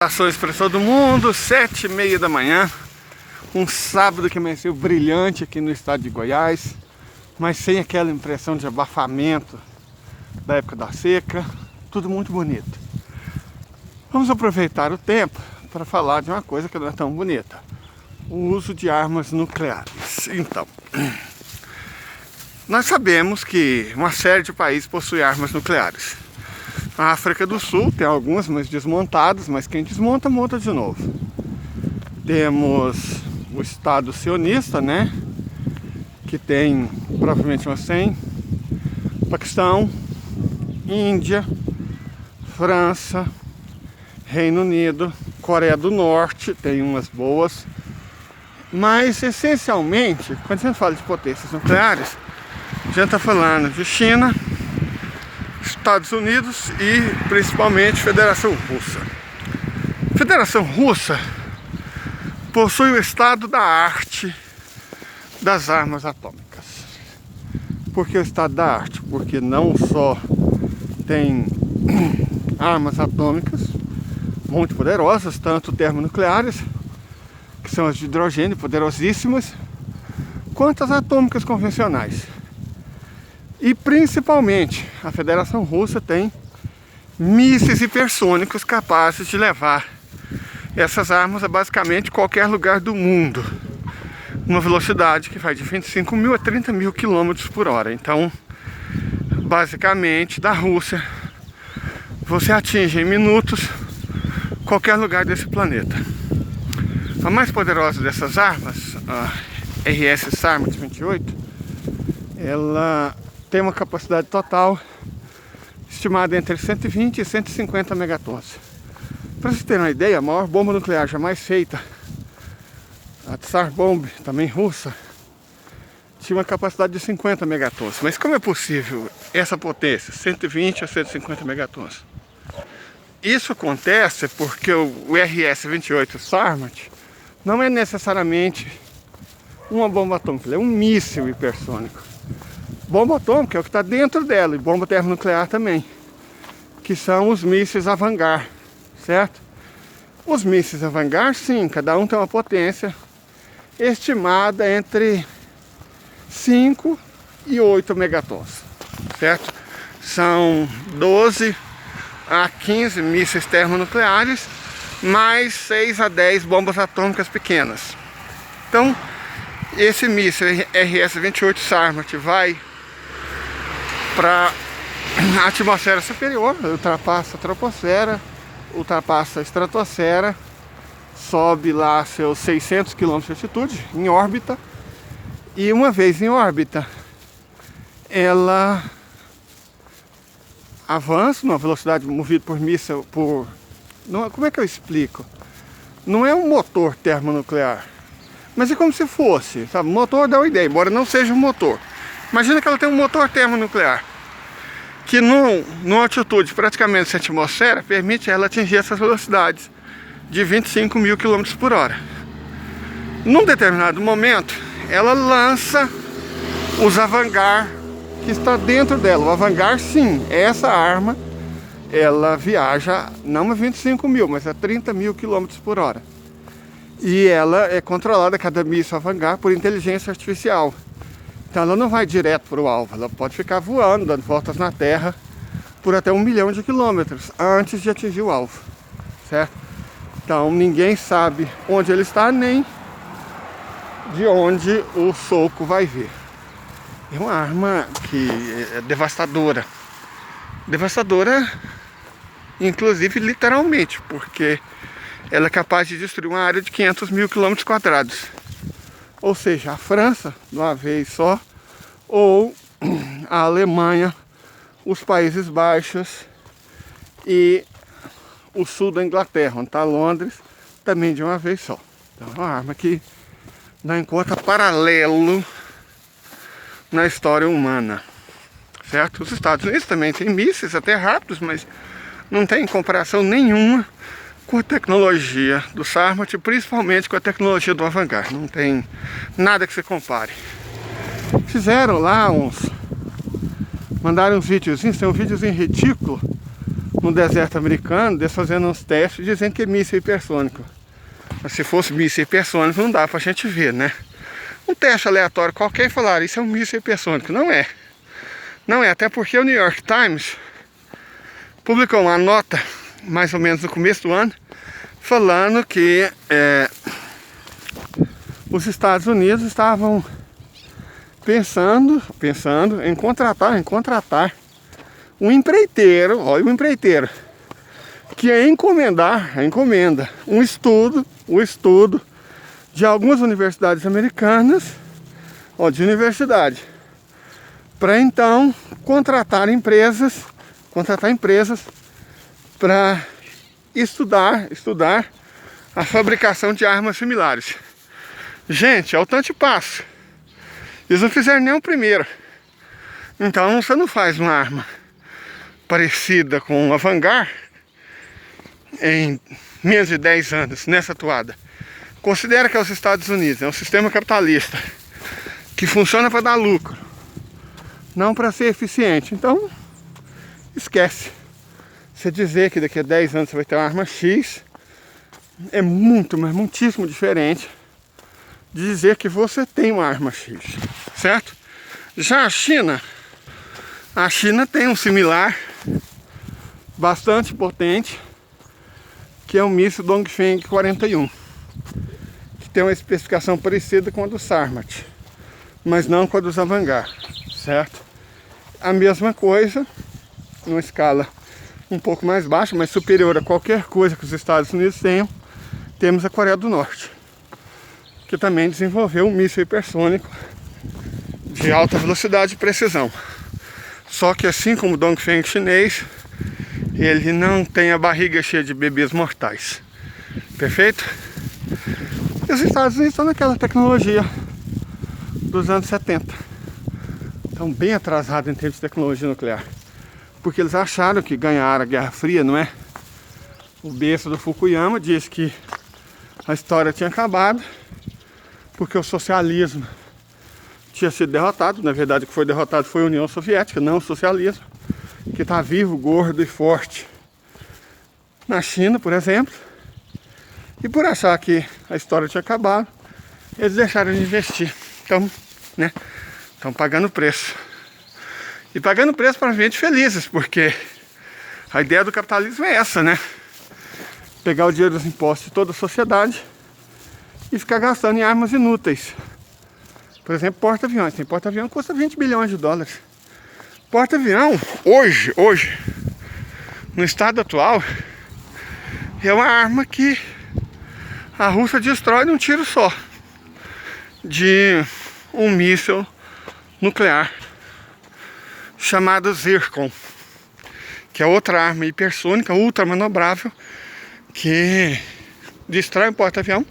Ações para todo mundo, 7h30 da manhã, um sábado que amanheceu brilhante aqui no estado de Goiás, mas sem aquela impressão de abafamento da época da seca, tudo muito bonito. Vamos aproveitar o tempo para falar de uma coisa que não é tão bonita: o uso de armas nucleares. Então, nós sabemos que uma série de países possui armas nucleares. A África do Sul tem algumas, mas desmontadas, mas quem desmonta, monta de novo. Temos o Estado sionista, né? Que tem provavelmente umas 100. Paquistão, Índia, França, Reino Unido, Coreia do Norte, tem umas boas. Mas, essencialmente, quando a gente fala de potências nucleares, a gente está falando de China, Estados Unidos e principalmente Federação Russa. Federação Russa possui o estado da arte das armas atômicas. Por que o estado da arte? Porque não só tem armas atômicas muito poderosas, tanto termonucleares, que são as de hidrogênio, poderosíssimas, quanto as atômicas convencionais. E principalmente a Federação Russa tem mísseis hipersônicos capazes de levar essas armas a basicamente qualquer lugar do mundo, uma velocidade que vai de 25 mil a 30 mil quilômetros por hora. Então, basicamente, da Rússia, você atinge em minutos qualquer lugar desse planeta. A mais poderosa dessas armas, a RS Sarmat 28, ela tem uma capacidade total estimada entre 120 e 150 megatons. Para vocês terem uma ideia, a maior bomba nuclear jamais feita, a Tsar Bomb, também russa, tinha uma capacidade de 50 megatons. Mas como é possível essa potência, 120 a 150 megatons? Isso acontece porque o RS-28 Sarmat não é necessariamente uma bomba atômica, ele é um míssil hipersônico. Bomba atômica é o que está dentro dela, e bomba termonuclear também, que são os mísseis Avangard, certo? Os mísseis Avangard, sim, cada um tem uma potência estimada entre 5 e 8 megatons, certo? São 12 a 15 mísseis termonucleares, mais 6 a 10 bombas atômicas pequenas. Então, esse míssil RS-28 Sarmat vai para a atmosfera superior, ultrapassa a troposfera, ultrapassa a estratosfera, sobe lá seus 600 km de altitude, em órbita, e uma vez em órbita, ela avança numa velocidade movida por míssil, não, como é que eu explico? Não é um motor termonuclear, mas é como se fosse, sabe? O motor dá uma ideia, embora não seja um motor. Imagina que ela tem um motor termonuclear, que numa altitude praticamente sem atmosfera, permite ela atingir essas velocidades de 25 mil km por hora. Num determinado momento, ela lança os Avangard que está dentro dela. O Avangard, sim, essa arma, ela viaja não a 25 mil, mas a 30 mil km por hora. E ela é controlada, cada míssil Avangard, por inteligência artificial. Então ela não vai direto para o alvo, ela pode ficar voando, dando voltas na Terra por até 1 milhão de quilômetros antes de atingir o alvo, certo? Então ninguém sabe onde ele está, nem de onde o soco vai vir. É uma arma que é devastadora. Devastadora, inclusive literalmente, porque ela é capaz de destruir uma área de 500 mil quilômetros quadrados. Ou seja, a França, de uma vez só, ou a Alemanha, os Países Baixos e o sul da Inglaterra, onde está Londres, também de uma vez só. Então é uma arma que não encontra paralelo na história humana, certo? Os Estados Unidos também têm mísseis até rápidos, mas não tem comparação nenhuma com a tecnologia do Sarmat, principalmente com a tecnologia do Avangard. Não tem nada que se compare. Fizeram lá mandaram uns videozinhos, tem um videozinho ridículo no deserto americano, eles fazendo uns testes dizendo que é míssil hipersônico. Mas se fosse míssil hipersônico não dá pra gente ver, né? Um teste aleatório qualquer e falar, isso é um míssil hipersônico. Não é. Não é, até porque o New York Times publicou uma nota, mais ou menos no começo do ano, falando que os Estados Unidos estavam pensando em contratar um empreiteiro, olha o empreiteiro, que ia encomenda o estudo de algumas universidades americanas, de universidade, para então contratar empresas para estudar a fabricação de armas similares. Gente, é o tanto de passo. Eles não fizeram nem o primeiro. Então você não faz uma arma parecida com a Vanguard em menos de 10 anos, nessa toada. Considera que é os Estados Unidos, é um sistema capitalista que funciona para dar lucro, não para ser eficiente. Então, esquece. Você dizer que daqui a 10 anos você vai ter uma arma X é muito, mas muitíssimo diferente de dizer que você tem uma arma X, certo? Já a China tem um similar bastante potente, que é o míssil Dongfeng 41, que tem uma especificação parecida com a do Sarmat, mas não com a dos Avangard, certo? A mesma coisa, numa escala um pouco mais baixa, mas superior a qualquer coisa que os Estados Unidos tenham, temos a Coreia do Norte, que também desenvolveu um míssil hipersônico de alta velocidade e precisão. Só que assim como o Dongfeng chinês, ele não tem a barriga cheia de bebês mortais. Perfeito? E os Estados Unidos estão naquela tecnologia dos anos 70. Estão bem atrasados em termos de tecnologia nuclear. Porque eles acharam que ganharam a Guerra Fria, não é? O besta do Fukuyama diz que a história tinha acabado porque o socialismo tinha sido derrotado. Na verdade, o que foi derrotado foi a União Soviética, não o socialismo, que está vivo, gordo e forte na China, por exemplo. E por achar que a história tinha acabado, eles deixaram de investir. Então, né, estão pagando preço. E pagando preço para gente felizes, porque a ideia do capitalismo é essa, né? Pegar o dinheiro dos impostos de toda a sociedade e ficar gastando em armas inúteis. Por exemplo, porta-aviões. Tem porta-avião que custa 20 bilhões de dólares. Porta-avião, hoje, no estado atual, é uma arma que a Rússia destrói num tiro só de um míssil nuclear chamado Zircon, que é outra arma hipersônica, ultra manobrável, que destrói um porta-avião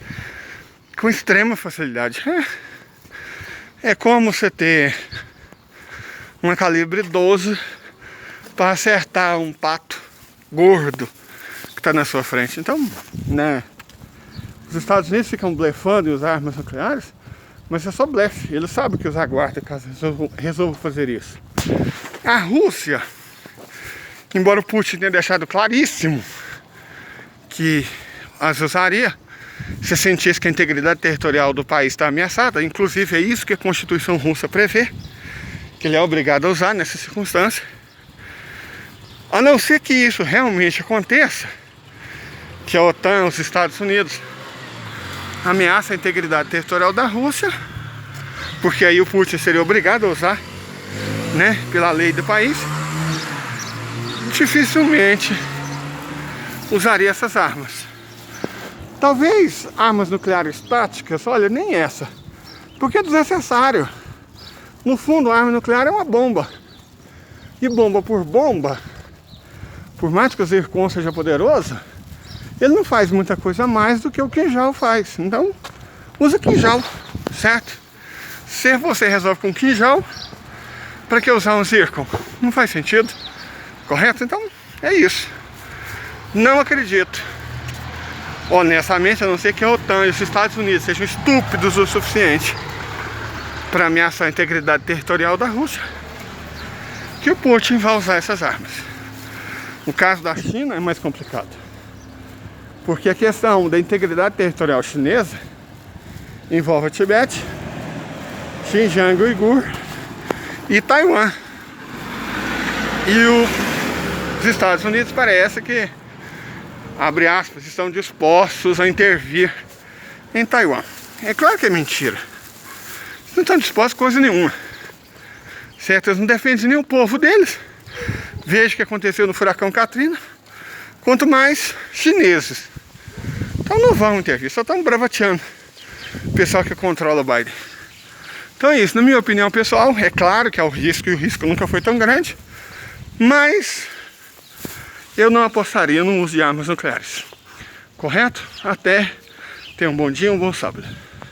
com extrema facilidade. É como você ter uma calibre 12 para acertar um pato gordo que está na sua frente. Então, né, os Estados Unidos ficam blefando em usar armas nucleares, mas é só blefe. Eles sabem que os aguardam caso resolvam fazer isso. A Rússia, embora o Putin tenha deixado claríssimo que as usaria se sentisse que a integridade territorial do país está ameaçada, inclusive é isso que a Constituição russa prevê, que ele é obrigado a usar nessa circunstância. A não ser que isso realmente aconteça, que a OTAN, os Estados Unidos, ameaça a integridade territorial da Rússia, porque aí o Putin seria obrigado a usar, né, pela lei do país, dificilmente usaria essas armas. Talvez armas nucleares táticas, olha, nem essa, porque é desnecessário. No fundo, a arma nuclear é uma bomba. E bomba, por mais que o Zircon seja poderoso, ele não faz muita coisa mais do que o quinjal faz. Então, usa quinjal, certo? Se você resolve com quinjal, para que usar um Zircon? Não faz sentido, correto? Então, é isso. Não acredito, honestamente, a não ser que a OTAN e os Estados Unidos sejam estúpidos o suficiente para ameaçar a integridade territorial da Rússia, que o Putin vai usar essas armas. No caso da China é mais complicado, porque a questão da integridade territorial chinesa envolve o Tibete, Xinjiang Uigur e Taiwan. E os Estados Unidos parece que, abre aspas, estão dispostos a intervir em Taiwan. É claro que é mentira. Eles não estão dispostos a coisa nenhuma. Certo? Eles não defendem nem o povo deles. Veja o que aconteceu no furacão Katrina. Quanto mais chineses. Então não vão intervir, só estão bravateando o pessoal que controla o Biden. Então é isso, na minha opinião pessoal, é claro que há o risco, e o risco nunca foi tão grande, mas eu não apostaria no uso de armas nucleares. Correto? Até. Tenha um bom dia, um bom sábado.